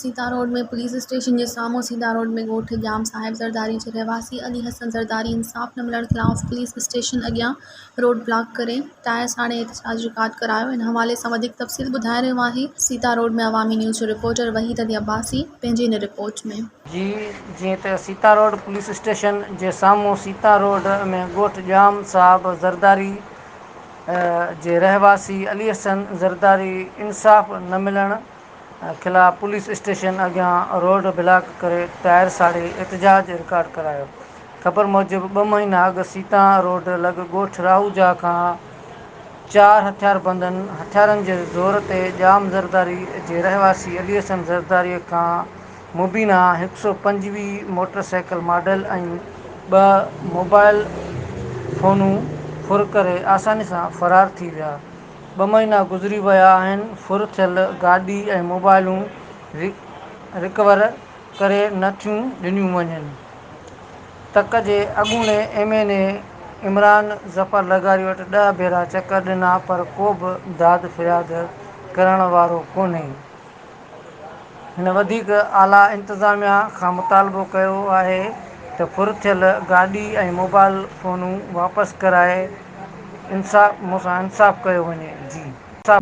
Sita road में police station के साम्हूं सीता रोड में ॻोठ जाम साहिब ज़रदारी के रहवासी अली हसन ज़रदारी इंसाफ़ न मिलण ख़िलाफ़ पुलिस स्टेशन अॻियां रोड ब्लॉक करे टायर साड़े एहतजाज रिकॉर्ड करायो। इन हवाले सां वधीक तफ़सील ॿुधाए रहियो आहे सीता रोड में अवामी न्यूज़ जो रिपोर्टर वहीद अली अब्बासी पंहिंजी इन रिपोर्ट में। जी जीअं त सीता रोड पुलिस स्टेशन जे साम्हूं सीता रोड में ॻोठ जाम साहब ज़रदारी जे रहवासी अली हसन ज़रदारी इंसाफ़ न मिलण ख़िलाफ़ पुलिस स्टेशन अॻियां रोड ब्लॉक करे टायर साड़े एहतजाज रिकॉर्ड करायो। ख़बर मूजिब 2 महीना अॻु सीता रोड लॻ ॻोठ राहूजा खां 4 हथियारबंदनि हथियारनि जे ज़ोर ते जाम ज़रदारी जे रहवासी अली हसन ज़रदारीअ खां मुबीना 125 मोटरसाइकिल मॉडल ऐं 2 मोबाइल फ़ोनूं फुर करे आसानी सां फ़रार थी विया। 2 महीना गुज़री विया आहिनि। फुर थियल गाॾी ऐं मोबाइलूं रिकवर करे नथियूं ॾिनियूं वञनि। तक जे अॻूणे MNA इमरान ज़फ़र लगारी वटि 10 भेरा चकर ॾिना पर को बि दाद फ़रियाद करण वारो कोन्हे। हिन वधीक आला इंतिज़ामिया खां मुतालबो कयो आहे त फुर थियल गाॾी ऐं मोबाइल फ़ोनूं वापसि कराए मूंसां इंसाफ़ कयो वञे। जी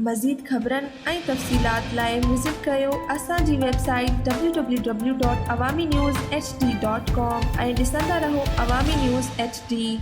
मज़ीद ख़बरनि ऐं तफ़सीलात लाइ विज़िट कयो असांजी वेबसाइट www.awamiNewsHD.com ऐं ॾिसंदा रहो अवामी न्यूज़ HD।